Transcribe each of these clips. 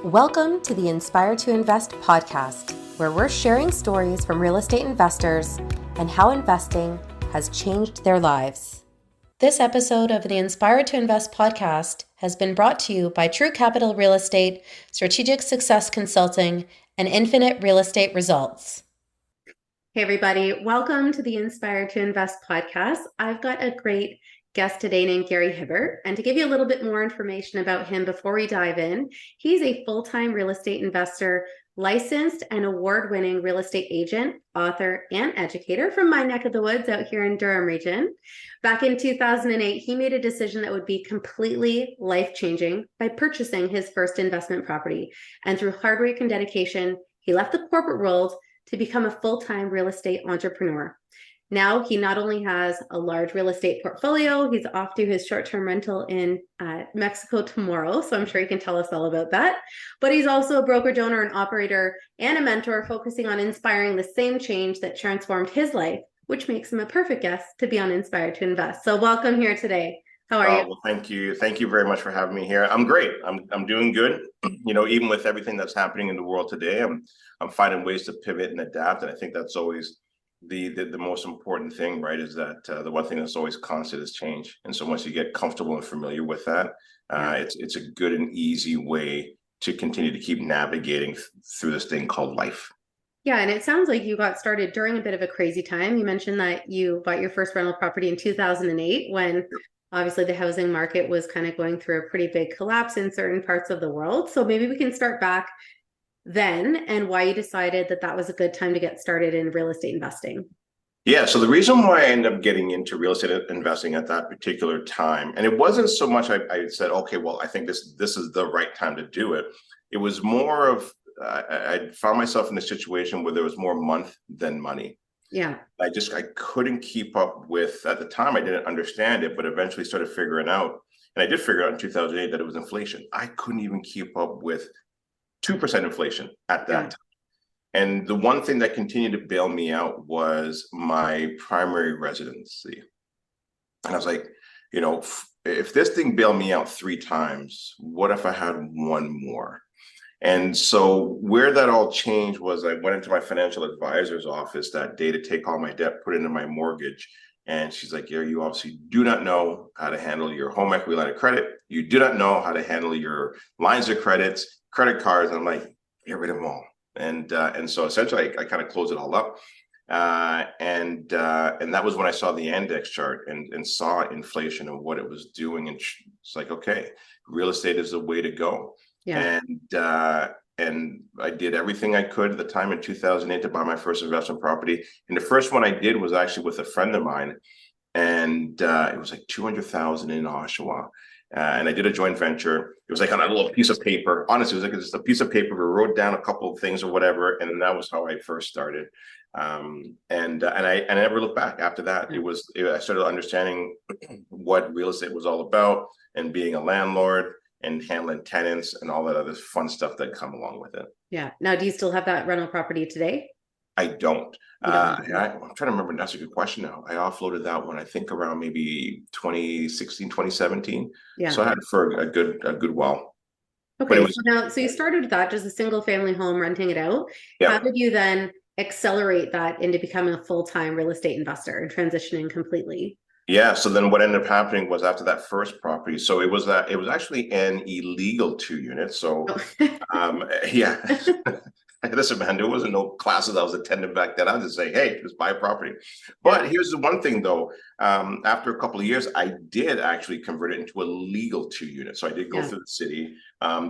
Welcome to the Inspire to Invest podcast, where we're sharing stories from real estate investors and how investing has changed their lives. This episode of the Inspire to Invest podcast has been brought to you by True Capital Real Estate, Strategic Success Consulting, and Infinite Real Estate Results. Hey everybody, welcome to the Inspire to Invest podcast. I've got a great guest today named Gary Hibbert. And to give you a little bit more information about him before we dive in, he's a full-time real estate investor, licensed and award-winning real estate agent, author, and educator from my neck of the woods out here in Durham region. Back in 2008, he made a decision that would be completely life-changing by purchasing his first investment property. And through hard work and dedication, he left the corporate world to become a full-time real estate entrepreneur. Now, he not only has a large real estate portfolio, he's off to his short-term rental in Mexico tomorrow, so I'm sure he can tell us all about that. But he's also a brokerage owner and operator and a mentor focusing on inspiring the same change that transformed his life, which makes him a perfect guest to be on Inspire to Invest. So welcome here today. How are you? Well, thank you. Thank you very much for having me here. I'm great. I'm doing good. You know, even with everything that's happening in the world today, I'm finding ways to pivot and adapt, and I think that's always the most important thing, right? Is that the one thing that's always constant is change. And so once you get comfortable and familiar with that, it's a good and easy way to continue to keep navigating through this thing called life. Yeah, and it sounds like you got started during a bit of a crazy time. You mentioned that you bought your first rental property in 2008 when obviously the housing market was kind of going through a pretty big collapse in certain parts of the world. So maybe we can start back then and why you decided that that was a good time to get started in real estate investing. Yeah, so the reason why I ended up getting into real estate investing at that particular time, and it wasn't so much I said, okay, well, I think this is the right time to do it. It was more of I found myself in a situation where there was more month than money. Yeah. I couldn't keep up with, at the time, I didn't understand it, but eventually started figuring out, and I did figure out in 2008 that it was inflation. I couldn't even keep up with 2% inflation at that time. And the one thing that continued to bail me out was my primary residency. And I was like, you know, if this thing bailed me out 3 times, what if I had one more? And so where that all changed was I went into my financial advisor's office that day to take all my debt, put it into my mortgage. And she's like, Gary, you obviously do not know how to handle your home equity line of credit. You do not know how to handle your lines of credits, credit cards. And I'm like, get rid of them all. And so essentially I kind of closed it all up. And that was when I saw the index chart and saw inflation and what it was doing. And it's like, okay, real estate is the way to go. Yeah. And I did everything I could at the time in 2008 to buy my first investment property. And the first one I did was actually with a friend of mine. And it was like $200,000 in Oshawa. And I did a joint venture. It was like on a little piece of paper. Honestly, it was like just a piece of paper. We wrote down a couple of things or whatever. And that was how I first started. And I never looked back after that. I started understanding what real estate was all about and being a landlord and handling tenants and all that other fun stuff that come along with it. Yeah. Now, do you still have that rental property today? I don't. I'm trying to remember. That's a good question now. I offloaded that one, I think around maybe 2016, 2017. Yeah. So I had it for a good while. Okay. So you started with that, just a single family home, renting it out. Yeah. How did you then accelerate that into becoming a full-time real estate investor and transitioning completely? Yeah. So then what ended up happening was after that first property, so it was actually an illegal 2-unit. So, yeah. Listen, man, there wasn't no classes I was attending back then. I was just saying, hey, just buy a property. But here's the one thing, though. After a couple of years, I did actually convert it into a legal 2-unit. So I did go through the city.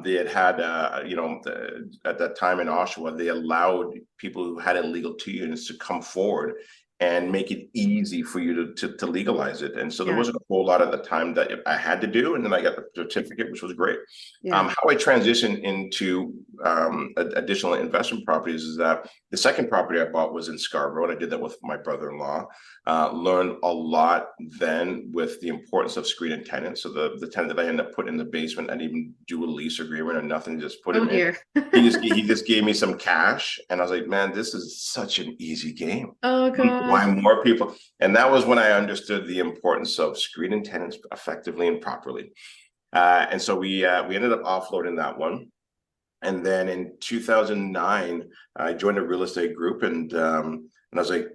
They had at that time in Oshawa, they allowed people who had illegal 2 units to come forward and make it easy for you to legalize it. And so there wasn't a whole lot at the time that I had to do. And then I got the certificate, which was great. How I transitioned into additional investment properties is that the second property I bought was in Scarborough, and I did that with my brother-in-law. Learned a lot then with the importance of screen and tenant. So the tenant that I ended up putting in the basement, I didn't even do a lease agreement or nothing, just put him in. He just gave me some cash, and I was like, man, this is such an easy game. Oh God. Why more people? And that was when I understood the importance of screening tenants effectively and properly. And so we ended up offloading that one. And then in 2009, I joined a real estate group, and I was like,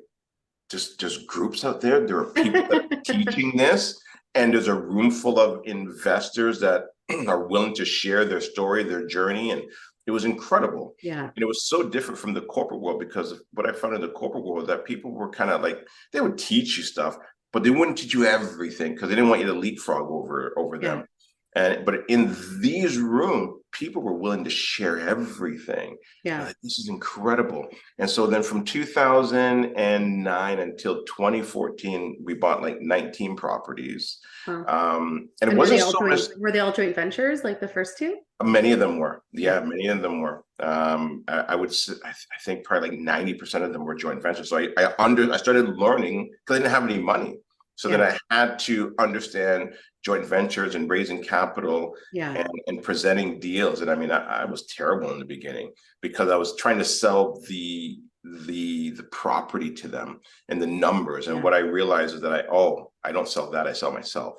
just groups out there. There are people that are teaching this, and there's a room full of investors that are willing to share their story, their journey, and it was incredible. Yeah. And it was so different from the corporate world, because what I found in the corporate world, that people were kind of like, they would teach you stuff, but they wouldn't teach you everything because they didn't want you to leapfrog over Yeah. them. And but in these rooms, people were willing to share everything. Yeah. Like, this is incredible. And so then from 2009 until 2014, we bought like 19 properties. Wow. And it were they wasn't all so much. were they all joint ventures like the first two? Many of them were. Yeah, Yeah. many of them were. I would say, I think probably like 90% of them were joint ventures. So I started learning because I didn't have any money. So then Yeah. I had to understand joint ventures and raising capital Yeah. and presenting deals. And I mean, I was terrible in the beginning because I was trying to sell the property to them and the numbers. And Yeah. what I realized is that I don't sell that, I sell myself.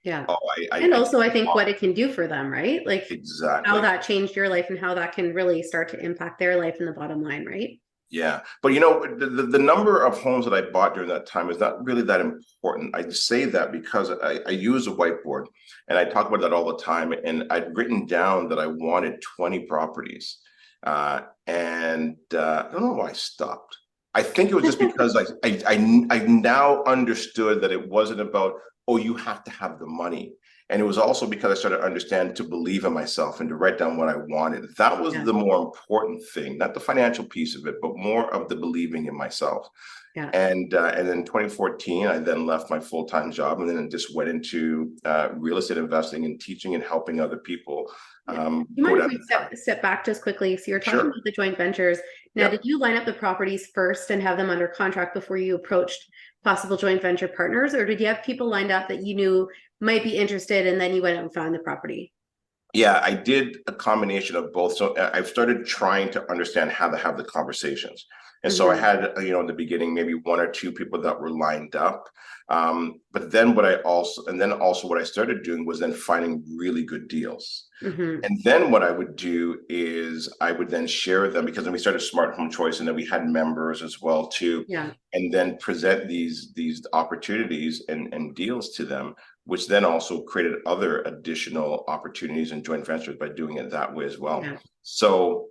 Yeah. Oh, And I also I think what it can do for them, right? Like how exactly. that changed your life and how that can really start to impact their life in the bottom line, right? Yeah, but you know, the number of homes that I bought during that time is not really that important. I just say that because I use a whiteboard and I talk about that all the time. And I'd written down that I wanted 20 properties. I don't know why I stopped. I think it was just because I now understood that it wasn't about, oh, you have to have the money. And it was also because I started to understand to believe in myself and to write down what I wanted. That was Yeah. the more important thing, not the financial piece of it, but more of the believing in myself. Yeah. And then 2014, I then left my full-time job and then just went into real estate investing and teaching and helping other people. You Go mind if down we the path. step back just quickly? So you're talking Sure. about the joint ventures. Now, Yep. did you line up the properties first and have them under contract before you approached possible joint venture partners, or did you have people lined up that you knew might be interested and then you went out and found the property? Yeah, I did a combination of both. So I've started trying to understand how to have the conversations. And so I Mm-hmm. had, in the beginning, maybe one or two people that were lined up. But then what I started doing was then finding really good deals. Mm-hmm. And then what I would do is I would then share them, because then we started Smart Home Choice, and then we had members as well too, Yeah. and then present these opportunities and deals to them, which then also created other additional opportunities and joint ventures by doing it that way as well. Yeah. So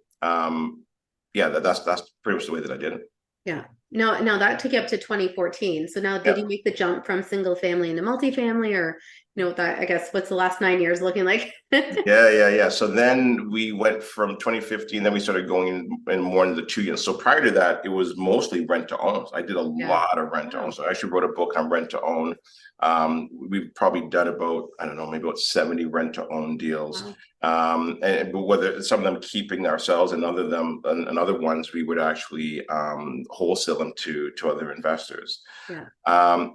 yeah, that's pretty much the way that I did it. Yeah. Now that took you up to 2014. So now did Yeah. you make the jump from single family into multifamily, or that I guess what's the last 9 years looking like? Yeah. So then we went from 2015, then we started going in more into the 2 years. So prior to that, it was mostly rent to own. I did a Yeah. lot of rent to own. Wow. So I actually wrote a book on rent to own. We've probably done about, I don't know, maybe about 70 rent to own deals. Wow. And whether some of them keeping ourselves and other ones we would actually wholesale them to other investors. Yeah.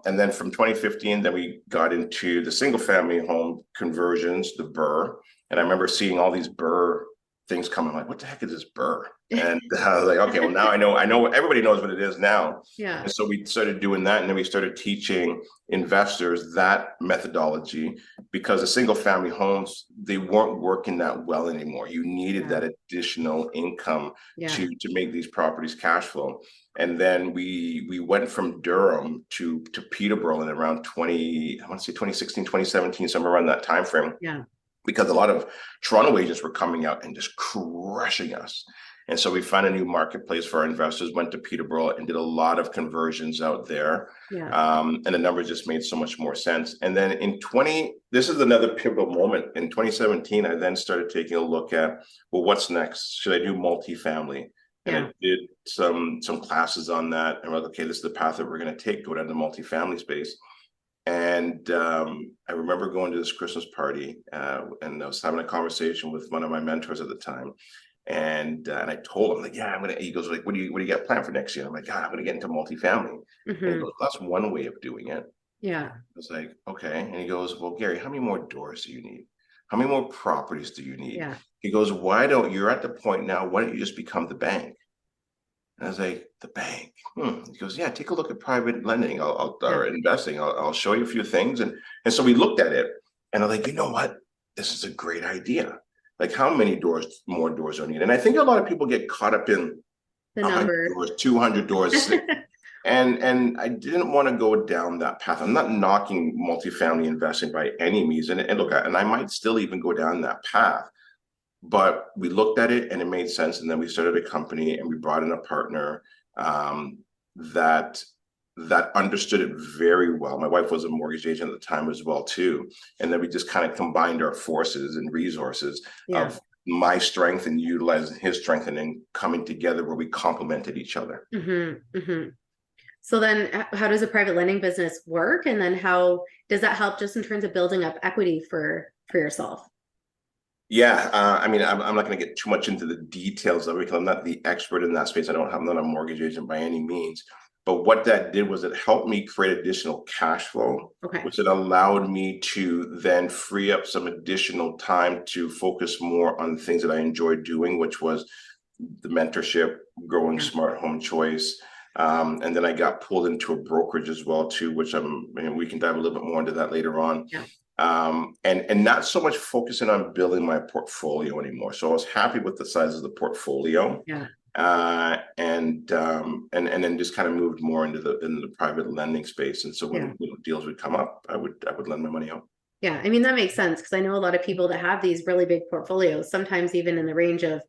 And then from 2015, then we got into the single family home conversions, the BRRRR. And I remember seeing all these BRRRR things coming, like, what the heck is this BRRRR? And I was like, okay, well, now I know everybody knows what it is now. Yeah. And so we started doing that, and then we started teaching investors that methodology, because the single family homes, they weren't working that well anymore. You needed that additional income to make these properties cash flow. And then we went from Durham to Peterborough in around 2016, 2017, somewhere around that time frame. Yeah. Because a lot of Toronto agents were coming out and just crushing us. And so we found a new marketplace for our investors, went to Peterborough and did a lot of conversions out there. Yeah. And the numbers just made so much more sense. And then this is another pivotal moment. In 2017, I then started taking a look at, well, what's next? Should I do multifamily? And I did some classes on that. And we're like, okay, this is the path that we're going to take, go down the multifamily space. And I remember going to this Christmas party, and I was having a conversation with one of my mentors at the time. And I told him, like, yeah, he goes, like, what do you got planned for next year? I'm like, God, I'm gonna get into multifamily. And he goes, that's one way of doing it. Yeah. I was like, okay. And he goes, well, Gary, how many more doors do you need? How many more properties do you need? Yeah. He goes, you're at the point now, why don't you just become the bank? And I was like, the bank. He goes, yeah, take a look at private lending or investing. I'll show you a few things. And so we looked at it, and I'm like, you know what? This is a great idea. Like how many more doors are needed? And I think a lot of people get caught up in The 100 number. doors, 200 doors. And I didn't want to go down that path. I'm not knocking multifamily investing by any means. And look, and I might still even go down that path. But we looked at it and it made sense. And then we started a company and we brought in a partner that understood it very well. My wife was a mortgage agent at the time as well too. And then we just kind of combined our forces and resources of my strength and utilizing his strength and then coming together where we complemented each other. Mm-hmm, mm-hmm. So then how does a private lending business work? And then how does that help just in terms of building up equity for yourself? Yeah, I mean, I'm not going to get too much into the details of it because I'm not the expert in that space. I'm not a mortgage agent by any means. But what that did was it helped me create additional cash flow, which it allowed me to then free up some additional time to focus more on things that I enjoyed doing, which was the mentorship, growing smart home choice. And then I got pulled into a brokerage as well too, which we can dive a little bit more into that later on. Yeah. And not so much focusing on building my portfolio anymore. So I was happy with the size of the portfolio. Yeah. And then just kind of moved more into the private lending space. And so when deals would come up, I would lend my money out. Yeah, I mean, that makes sense because I know a lot of people that have these really big portfolios, sometimes even in the range of,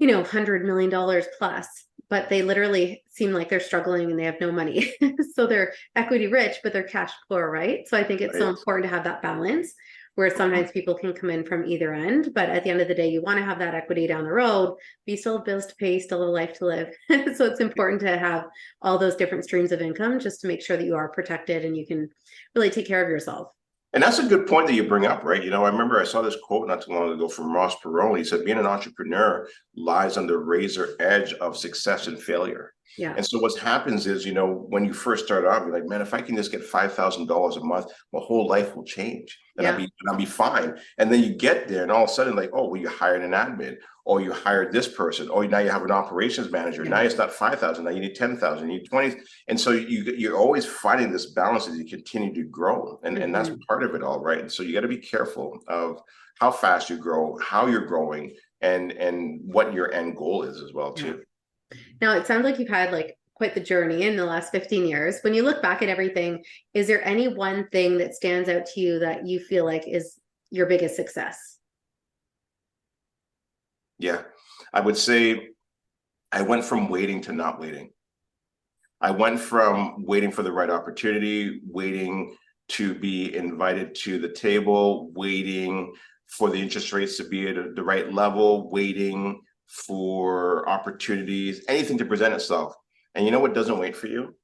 $100 million plus, but they literally seem like they're struggling and they have no money. So they're equity rich, but they're cash poor, right? So I think it's so important to have that balance where sometimes people can come in from either end. But at the end of the day, you want to have that equity down the road, but you still have bills to pay, still have a life to live. So it's important to have all those different streams of income just to make sure that you are protected and you can really take care of yourself. And that's a good point that you bring up, right? I remember I saw this quote not too long ago from Ross Perot. He said, being an entrepreneur lies on the razor edge of success and failure. Yeah. And so what happens is, when you first start out, you're like, man, if I can just get $5,000 a month, my whole life will change and I'll be fine. And then you get there and all of a sudden like, oh, well, you hired an admin or you hired this person, or now you have an operations manager. Now it's not 5,000. Now you need 10,000, you need 20. And so you're always fighting this balance as you continue to grow. And that's part of it all, right? And so you got to be careful of how fast you grow, how you're growing, and what your end goal is as well too. Now, it sounds like you've had quite the journey in the last 15 years. When you look back at everything, is there any one thing that stands out to you that you feel like is your biggest success? Yeah, I would say I went from waiting to not waiting. I went from waiting for the right opportunity, waiting to be invited to the table, waiting for the interest rates to be at the right level, waiting for opportunities, anything to present itself. And you know what doesn't wait for you,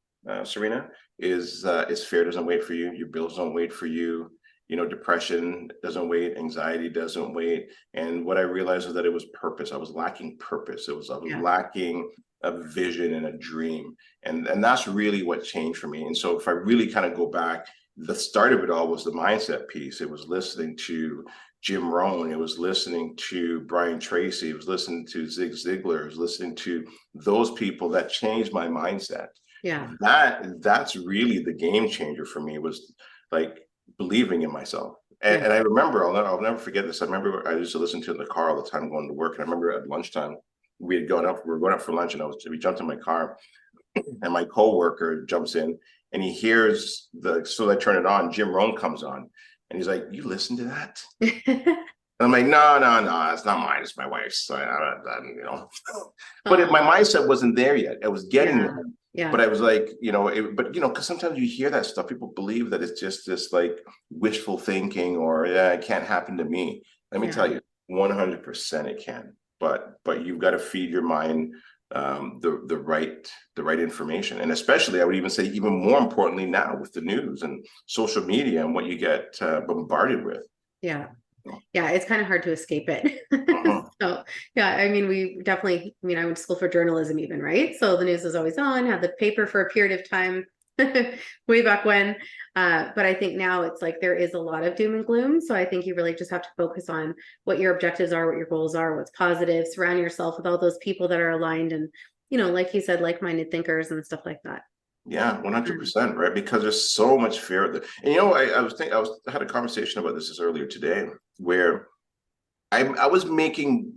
Serena, is fear doesn't wait for you. Your bills don't wait for you. Depression doesn't wait. Anxiety doesn't wait. And what I realized was that it was purpose. I was lacking purpose. I was lacking a vision and a dream. And that's really what changed for me. And so if I really kind of go back, the start of it all was the mindset piece. It was listening to Jim Rohn. It was listening to Brian Tracy. It was listening to Zig Ziglar. It was listening to those people that changed my mindset. Yeah. That's really the game changer for me, was like believing in myself. And I remember, I'll never forget this. I remember I used to listen to it in the car all the time going to work. And I remember at lunchtime, we were going out for lunch, and we jumped in my car, and my coworker jumps in and he hears so I turn it on, Jim Rohn comes on. And he's like, you listen to that? And I'm like, no, it's not mine. It's my wife's. So But my mindset wasn't there yet. I was getting there. Yeah. But I was like, because sometimes you hear that stuff, people believe that it's just this like wishful thinking or it can't happen to me. Let me tell you, 100% it can. But you've got to feed your mind the right information. And especially I would even say even more importantly now with the news and social media and what you get bombarded with. Yeah, it's kind of hard to escape it. So I mean, I went to school for journalism even, right? So the news was always on, had the paper for a period of time way back when. But I think now it's like there is a lot of doom and gloom. So I think you really just have to focus on what your objectives are, what your goals are, what's positive, surround yourself with all those people that are aligned and, like you said, like-minded thinkers and stuff like that. Yeah, 100%, right? Because there's so much fear. And I had a conversation about this earlier today, where I was making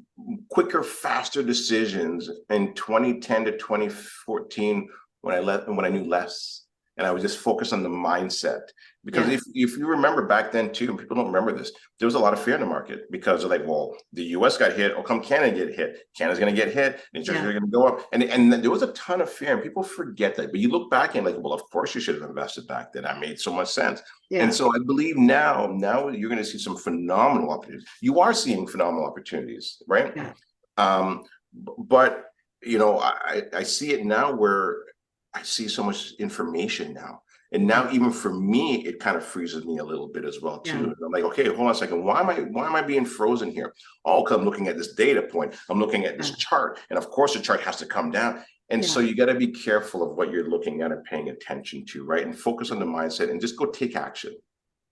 quicker, faster decisions in 2010 to 2014 when I knew less, and I was just focused on the mindset. Because Yeah. if you remember back then too, and people don't remember this, there was a lot of fear in the market because they're like, well, the US got hit, come Canada get hit. Canada's going to get hit, interest rates are going to go up. And there was a ton of fear, and people forget that. But you look back and like, well, of course you should have invested back then. That made so much sense. Yeah. And so I believe now you're going to see some phenomenal opportunities. You are seeing phenomenal opportunities, right? Yeah. But I see it now where I see so much information now. And now even for me, it kind of freezes me a little bit as well too. Yeah. I'm like, okay, hold on a second. Why am I being frozen here? Oh, because I'm looking at this data point. I'm looking at this chart. And of course the chart has to come down. And so you got to be careful of what you're looking at and paying attention to, right? And focus on the mindset and just go take action.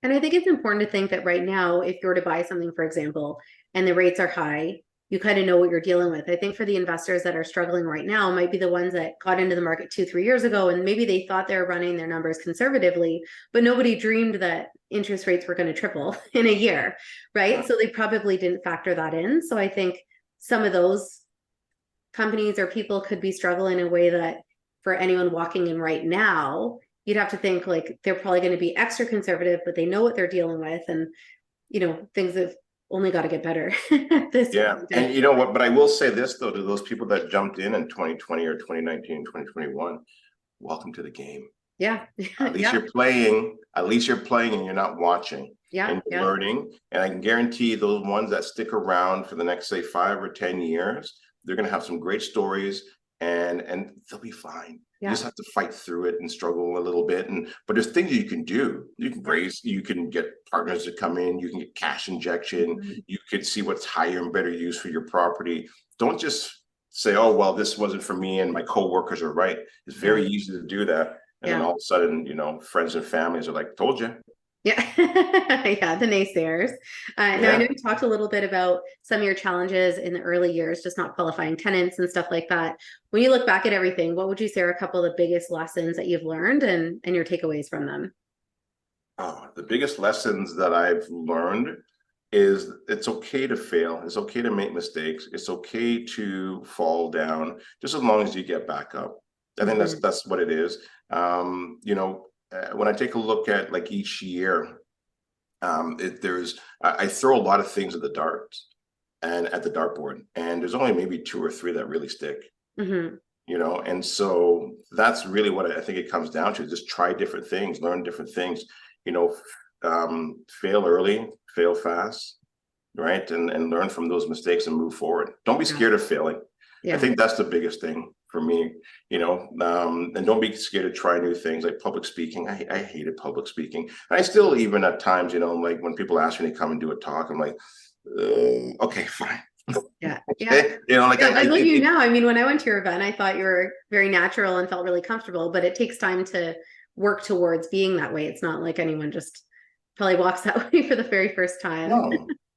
And I think it's important to think that right now, if you're to buy something, for example, and the rates are high, you kind of know what you're dealing with. I think for the investors that are struggling right now might be the ones that got into the market 2-3 years ago, and maybe they thought they were running their numbers conservatively, but nobody dreamed that interest rates were going to triple in a year, right? So they probably didn't factor that in. So I think some of those companies or people could be struggling in a way that for anyone walking in right now, you'd have to think like they're probably going to be extra conservative, but they know what they're dealing with, and things have only got to get better. And you know what, but I will say this though, to those people that jumped in 2020 or 2019, 2021, welcome to the game. Yeah. At least you're playing, and you're not watching. And you're learning. And I can guarantee those ones that stick around for the next, say, 5 or 10 years, they're going to have some great stories, and they'll be fine. You just have to fight through it and struggle a little bit. But there's things you can do. You can get partners to come in, you can get cash injection, you can see what's higher and better use for your property. Don't just say, oh, well, this wasn't for me and my coworkers are right. It's very easy to do that. And then all of a sudden, friends and families are like, told you. Yeah. The naysayers. Now I know you talked a little bit about some of your challenges in the early years, just not qualifying tenants and stuff like that. When you look back at everything, what would you say are a couple of the biggest lessons that you've learned and your takeaways from them? Oh, the biggest lessons that I've learned is it's okay to fail. It's okay to make mistakes. It's okay to fall down, just as long as you get back up. I think that's what it is. When I take a look at like each year, I throw a lot of things at the darts and at the dartboard, and there's only maybe 2 or 3 that really stick. And so that's really what I think it comes down to. Just try different things, learn different things. Fail early, fail fast, right? And learn from those mistakes and move forward. Don't be scared of failing. I think that's the biggest thing for me, and don't be scared to try new things like public speaking. I hated public speaking. I still, even at times, like when people ask me to come and do a talk, I'm like, okay, fine. I believe you now. I mean, when I went to your event, I thought you were very natural and felt really comfortable, but it takes time to work towards being that way. It's not like anyone just probably walks that way for the very first time.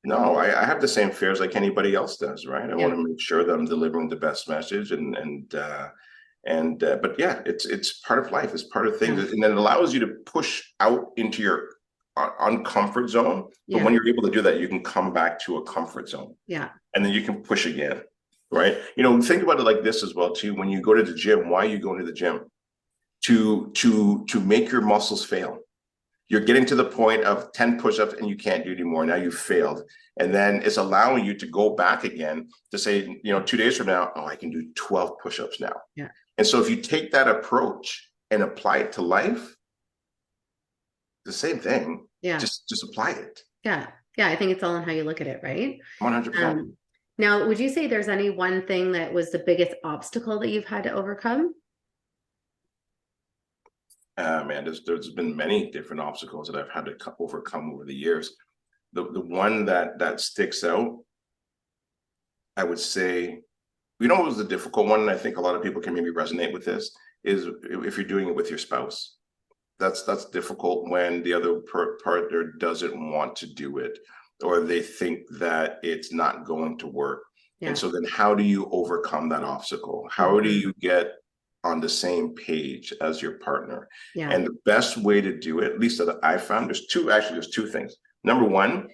No, I have the same fears like anybody else does, right? I want to make sure that I'm delivering the best message, but it's part of life. It's part of things, and it allows you to push out into your uncomfort zone. But when you're able to do that, you can come back to a comfort zone. And then you can push again, right? Think about it like this as well too. When you go to the gym, why are you going to the gym? To make your muscles fail. You're getting to the point of 10 push-ups and you can't do anymore. Now you've failed. And then it's allowing you to go back again to say, 2 days from now, I can do 12 push-ups now. And so if you take that approach and apply it to life, the same thing. Just apply it. I think it's all in how you look at it, right? 100%. Now, would you say there's any one thing that was the biggest obstacle that you've had to overcome? Man, there's been many different obstacles that I've had to overcome over the years. The one that sticks out, I would say, it was a difficult one, and I think a lot of people can maybe resonate with this, is if you're doing it with your spouse. That's difficult when the other partner doesn't want to do it, or they think that it's not going to work. And so then how do you overcome that obstacle? How do you get on the same page as your partner? And the best way to do it, at least that I found, there's two things. Number one,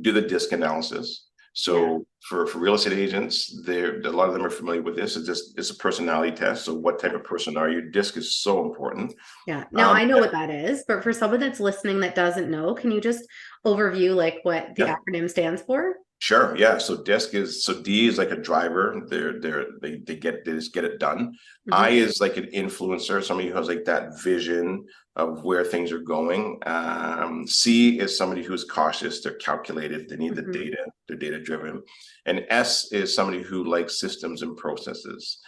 do the DISC analysis. So for real estate agents, a lot of them are familiar with this. It's a personality test. So what type of person are you? DISC is so important. Yeah. Now I know what that is, but for someone that's listening that doesn't know, can you just overview like what the acronym stands for? Sure. Yeah. So D is like a driver. They just get it done. I is like an influencer, somebody who has like that vision of where things are going. C is somebody who's cautious. They're calculated. They need the data. They're data driven. And S is somebody who likes systems and processes.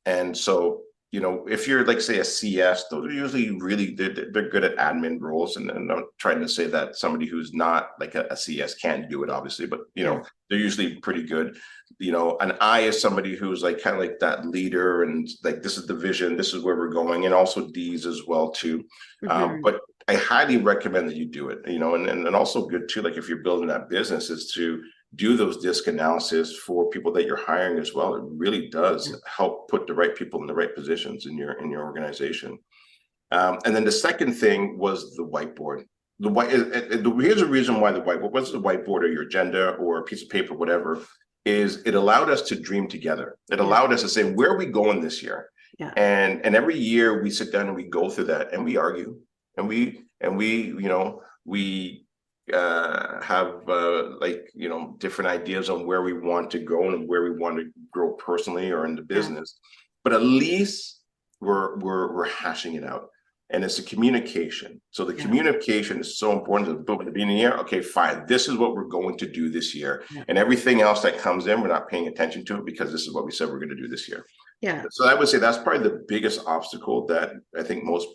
And so, if you're like, say, a CS, those are usually they're good at admin roles. And I'm not trying to say that somebody who's not like a CS can't do it, obviously, but they're usually pretty good. An I is somebody who's like kind of like that leader and like, this is the vision, this is where we're going, and also D's as well too. But I highly recommend that you do it, and also good too, like if you're building that business, is to do those DISC analysis for people that you're hiring as well. It really does help put the right people in the right positions in your organization. And then the second thing was the whiteboard. Here's a reason why the whiteboard, what's the whiteboard, or your agenda or a piece of paper, whatever, is it allowed us to dream together. It allowed us to say, where are we going this year? And every year we sit down and we go through that and we argue and we have different ideas on where we want to go and where we want to grow personally or in the business. But at least we're hashing it out. And it's a communication. So the communication is so important at the beginning of the year. Okay, fine. This is what we're going to do this year. And everything else that comes in, we're not paying attention to it because this is what we said we're going to do this year. So I would say that's probably the biggest obstacle that I think most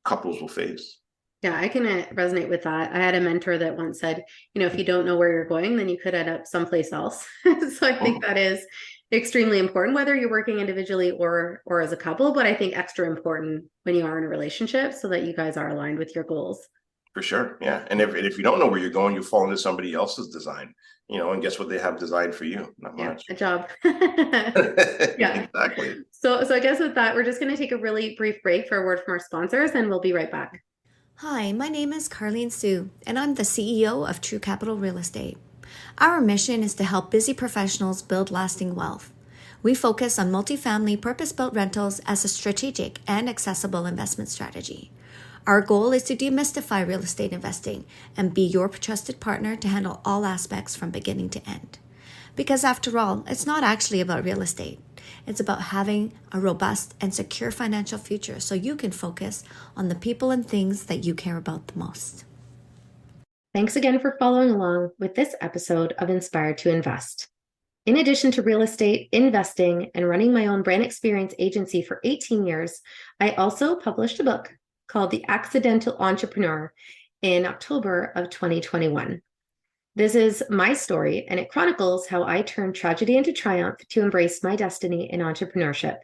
couples will face. Yeah, I can resonate with that. I had a mentor that once said, if you don't know where you're going, then you could end up someplace else. So I think that is extremely important, whether you're working individually or as a couple, but I think extra important when you are in a relationship so that you guys are aligned with your goals. For sure. Yeah. And if you don't know where you're going, you fall into somebody else's design, and guess what they have designed for you? Not much. A job. Exactly. So I guess with that, we're just going to take a really brief break for a word from our sponsors, and we'll be right back. Hi, my name is Carlene Sue, and I'm the CEO of True Capital Real Estate. Our mission is to help busy professionals build lasting wealth. We focus on multifamily purpose-built rentals as a strategic and accessible investment strategy. Our goal is to demystify real estate investing and be your trusted partner to handle all aspects from beginning to end. Because after all, it's not actually about real estate. It's about having a robust and secure financial future so you can focus on the people and things that you care about the most. Thanks again for following along with this episode of Inspired to Invest. In addition to real estate, investing, and running my own brand experience agency for 18 years, I also published a book called The Accidental Entrepreneur in October of 2021. This is my story, and it chronicles how I turned tragedy into triumph to embrace my destiny in entrepreneurship.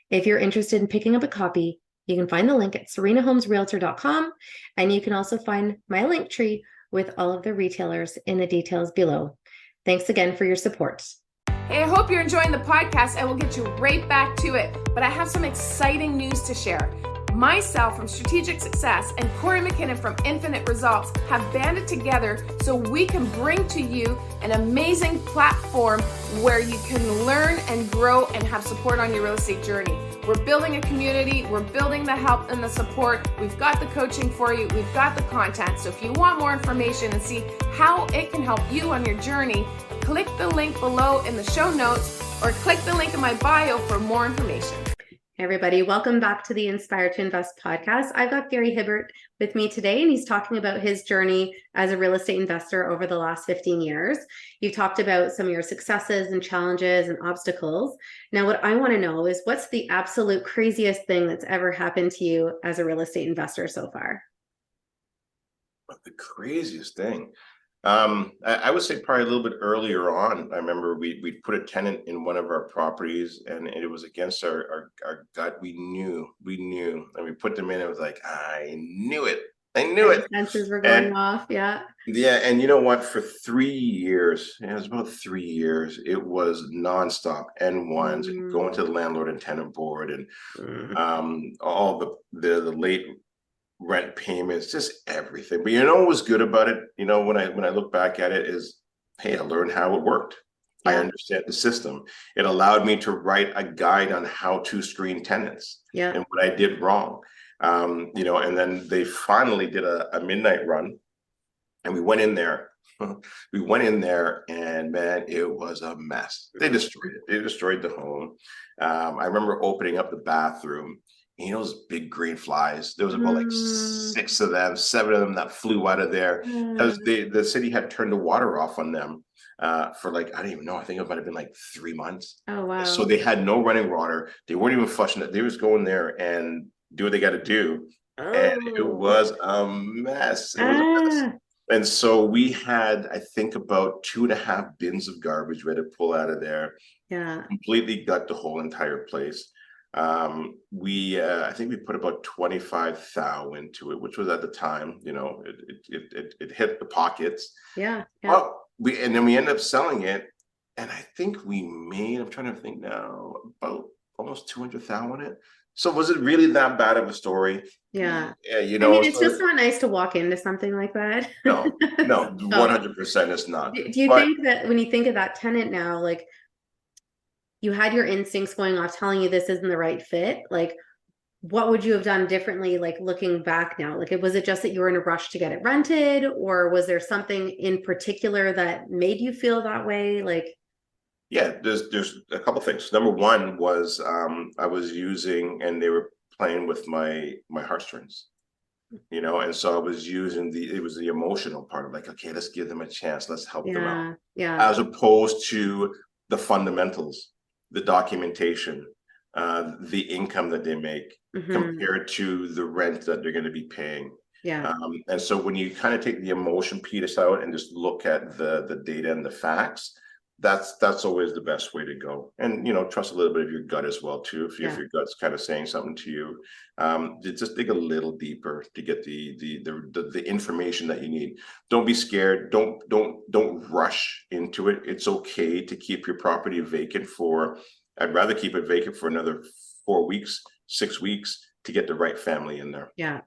If you're interested in picking up a copy, you can find the link at serenahomesrealtor.com, and you can also find my link tree with all of the retailers in the details below. Thanks again for your support. Hey, I hope you're enjoying the podcast, and we'll get you right back to it. But I have some exciting news to share. Myself from Strategic Success and Corey McKinnon from Infinite Results have banded together so we can bring to you an amazing platform where you can learn and grow and have support on your real estate journey. We're building a community, we're building the help and the support, we've got the coaching for you, we've got the content. So if you want more information and see how it can help you on your journey, click the link below in the show notes or click the link in my bio for more information. Hey everybody, welcome back to the Inspire to Invest podcast. I've got Gary Hibbert with me today, and he's talking about his journey as a real estate investor over the last 15 years. You've talked about some of your successes and challenges and obstacles. Now, what I want to know is what's the absolute craziest thing that's ever happened to you as a real estate investor so far? The craziest thing. I would say probably a little bit earlier on. I remember we put a tenant in one of our properties, and it was against our gut. We knew, and we put them in. It was like, I knew it. Expenses were going off. Yeah. And you know what? For 3 years, it was about 3 years. It was nonstop N1s and going to the landlord and tenant board, and all the late rent payments, just everything. But what was good about it, when I look back at it, is hey, I learned how it worked. I Yeah. understand the system. It allowed me to write a guide on how to screen tenants Yeah. and what I did wrong. And then they finally did a midnight run, and we went in there. We went in there, and man, it was a mess. They destroyed it. They destroyed the home. I remember opening up the bathroom. Those big green flies. There was about like 6 of them, 7 of them that flew out of there because the city had turned the water off on them for like, I don't even know. I think it might have been like 3 months. Oh, wow. So they had no running water. They weren't even flushing it. They was going there and do what they got to do. And it was a mess. It was a mess. And so we had, I think, about 2.5 bins of garbage we had to pull out of there. Yeah. Completely gut the whole entire place. I think we put about 25 thou into it, which was at the time, it hit the pockets. Yeah. Well, and then we ended up selling it, and I think we made, I'm trying to think now, about almost 200 thou in it. So was it really that bad of a story? Yeah. Yeah, I mean, it's just not nice to walk into something like that. No, 100% it's not. Do you think that when you think of that tenant now, like you had your instincts going off telling you this isn't the right fit, like what would you have done differently, like looking back now? Like, was it just that you were in a rush to get it rented, or was there something in particular that made you feel that way? Like, yeah, there's a couple things. Number one was I was using, and they were playing with my heartstrings, and so I was using it was the emotional part of like, okay, let's give them a chance, let's help them out. Yeah. As opposed to the fundamentals, the documentation, the income that they make compared to the rent that they're going to be paying. Yeah. And so when you kind of take the emotion piece out and just look at the data and the facts, that's always the best way to go. And trust a little bit of your gut as well too. If your gut's kind of saying something to you, just dig a little deeper to get the information that you need. Don't be scared. Don't rush into it. It's okay to keep your property vacant I'd rather keep it vacant for another 4 weeks, 6 weeks to get the right family in there. Yeah.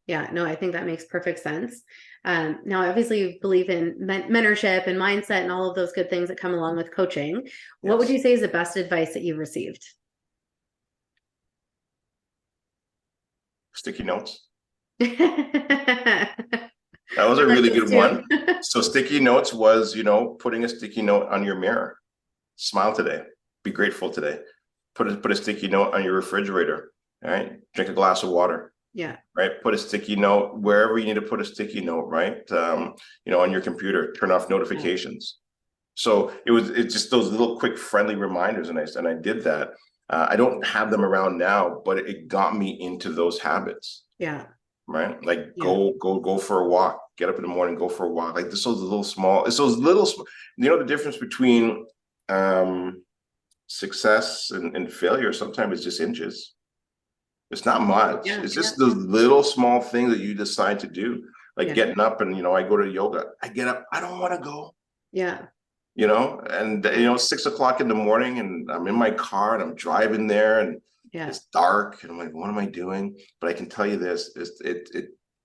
Yeah, no, I think that makes perfect sense. Now, obviously, you believe in mentorship and mindset and all of those good things that come along with coaching. Yes. What would you say is the best advice that you've received? Sticky notes. That was a really good one. So sticky notes was, putting a sticky note on your mirror. Smile today. Be grateful today. Put a sticky note on your refrigerator. All right. Drink a glass of water. Yeah. Right. Put a sticky note wherever you need to put a sticky note, right? On your computer, turn off notifications. So it's just those little quick friendly reminders. And I did that. I don't have them around now, but it got me into those habits. Yeah. Right. Like go for a walk, get up in the morning, go for a walk. Like it's those little small, the difference between success and failure sometimes is just inches. It's not much. It's just those little small things that you decide to do, like getting up and, I go to yoga. I get up. I don't want to go. Yeah. And 6 o'clock in the morning and I'm in my car and I'm driving there and it's dark and I'm like, what am I doing? But I can tell you this,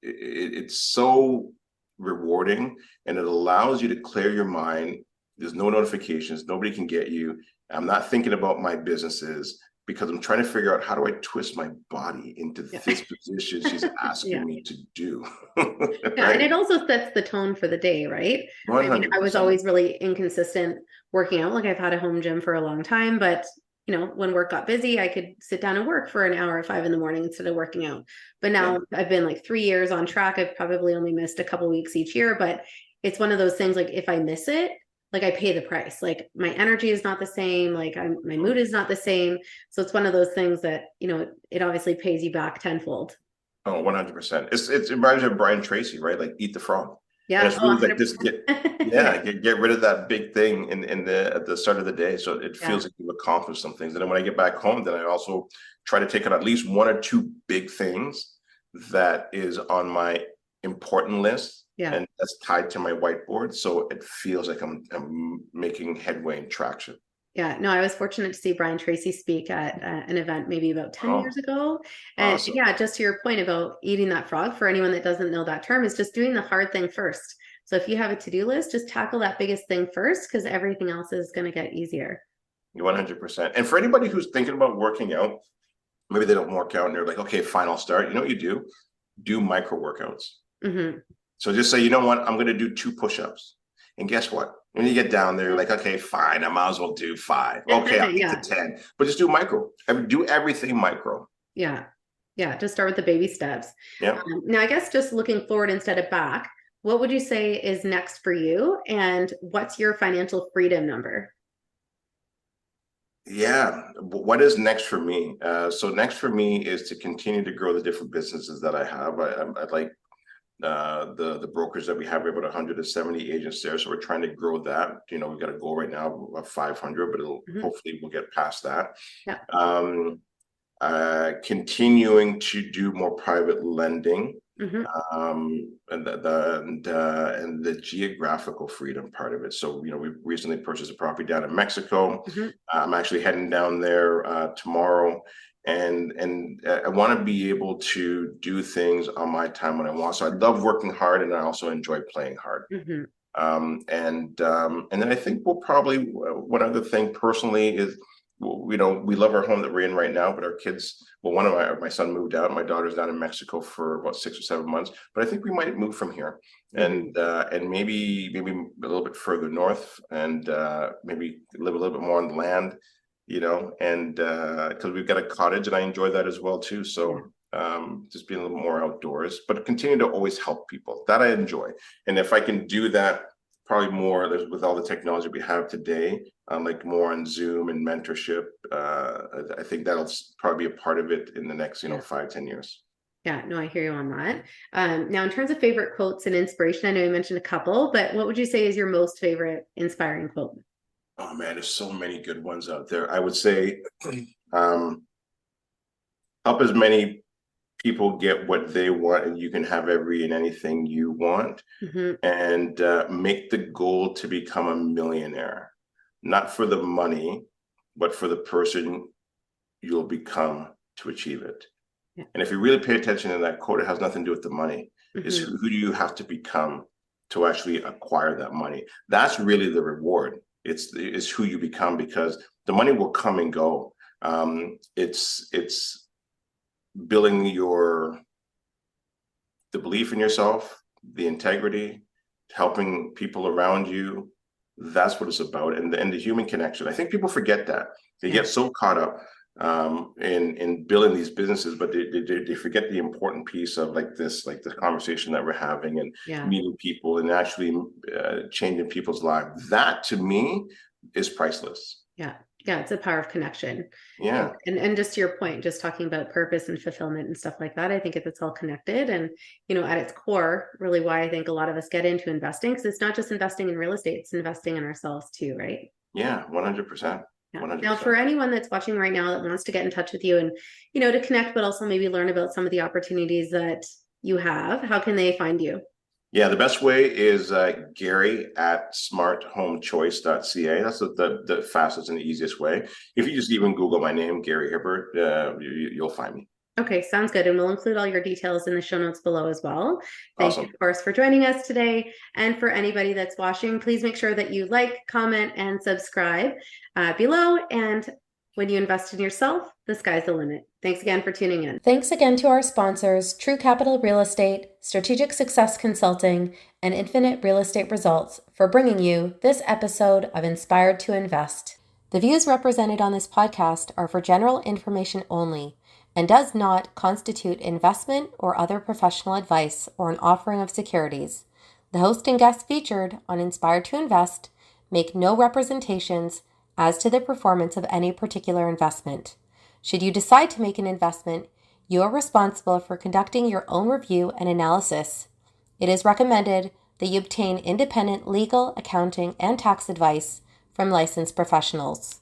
it's so rewarding and it allows you to clear your mind. There's no notifications. Nobody can get you. I'm not thinking about my businesses, because I'm trying to figure out how do I twist my body into this position she's asking me to do. Right? And it also sets the tone for the day, right? 100%. I mean, I was always really inconsistent working out. Like I've had a home gym for a long time, but when work got busy, I could sit down and work for an hour at 5 a.m. instead of working out. But now I've been like 3 years on track. I've probably only missed a couple weeks each year, but it's one of those things, like if I miss it, like I pay the price, like my energy is not the same. Like my mood is not the same. So it's one of those things that, it obviously pays you back tenfold. Oh, 100%. It reminds me of Brian Tracy, right? Like eat the frog. Yeah. And it's really like this, get rid of that big thing at the start of the day. So it feels like you've accomplished some things. And then when I get back home, then I also try to take on at least 1 or 2 big things that is on my important list. Yeah. And that's tied to my whiteboard. So it feels like I'm making headway and traction. Yeah, no, I was fortunate to see Brian Tracy speak at an event maybe about 10 years ago. And awesome. Just to your point about eating that frog, for anyone that doesn't know that term, is just doing the hard thing first. So if you have a to-do list, just tackle that biggest thing first, because everything else is going to get easier. 100%. And for anybody who's thinking about working out, maybe they don't work out and they're like, okay, fine, I'll start. You know what you do? Do micro workouts. Mm-hmm. So just say, you know what? I'm going to do 2 push-ups. And guess what? When you get down there, you're like, okay, fine, I might as well do 5. Okay, I'll get to 10. But just do micro. Do everything micro. Yeah. Yeah. Just start with the baby steps. Yeah. Now, I guess just looking forward instead of back, what would you say is next for you? And what's your financial freedom number? Yeah. What is next for me? So next for me is to continue to grow the different businesses that I have. I'd like the brokers that we have. We have about 170 agents there, so we're trying to grow that. You know, we've got a goal right now of 500, but hopefully we'll get past that. Yeah. Continuing to do more private lending, and the geographical freedom part of it. So, you know, we recently purchased a property down in Mexico. I'm actually heading down there tomorrow. And I want to be able to do things on my time when I want. So I love working hard, and I also enjoy playing hard. And then I think we'll probably, one other thing personally is, you know, we love our home that we're in right now, but our kids, well, one of my son moved out. My daughter's down in Mexico for about 6 or 7 months, but I think we might move from here and maybe a little bit further north, and maybe live a little bit more on the land. You know, and because we've got a cottage, and I enjoy that as well too. So just being a little more outdoors, but continue to always help people, that I enjoy. And if I can do that, probably more with all the technology we have today, like more on Zoom and mentorship, I think that'll probably be a part of it in the next 5-10 years. Yeah, no, I hear you on that. Now, in terms of favorite quotes and inspiration, I know you mentioned a couple, but what would you say is your most favorite inspiring quote? Oh man, there's so many good ones out there. I would say, help as many people get what they want, and you can have every and anything you want. And make the goal to become a millionaire, not for the money, but for the person you'll become to achieve it. And if you really pay attention to that quote, it has nothing to do with the money. It's who do you have to become to actually acquire that money? That's really the reward. It's who you become, because the money will come and go. It's building the belief in yourself, the integrity, helping people around you. That's what it's about, and the human connection. I think people forget that. They get so caught up in building these businesses, but they forget the important piece of like this conversation that we're having, and meeting people and actually changing people's lives. That to me is priceless. Yeah, it's a power of connection. Yeah. And just to your point, just talking about purpose and fulfillment and stuff like that, I think it's all connected. And, you know, at its core, really why I think a lot of us get into investing, because it's not just investing in real estate, it's investing in ourselves too, right? Yeah, 100%. Yeah. Now, for anyone that's watching right now that wants to get in touch with you and, you know, to connect, but also maybe learn about some of the opportunities that you have, how can they find you? Yeah, the best way is Gary at smarthomechoice.ca. That's the fastest and the easiest way. If you just even Google my name, Gary Hibbert, you'll find me. Okay, sounds good. And we'll include all your details in the show notes below as well. Thank you, of course, for joining us today. And for anybody that's watching, please make sure that you like, comment, and subscribe below. And when you invest in yourself, the sky's the limit. Thanks again for tuning in. Thanks again to our sponsors, True Capital Real Estate, Strategic Success Consulting, and Infinite Real Estate Results, for bringing you this episode of Inspired to Invest. The views represented on this podcast are for general information only and does not constitute investment or other professional advice or an offering of securities. The host and guests featured on Inspired to Invest make no representations as to the performance of any particular investment. Should you decide to make an investment, you are responsible for conducting your own review and analysis. It is recommended that you obtain independent legal, accounting, and tax advice from licensed professionals.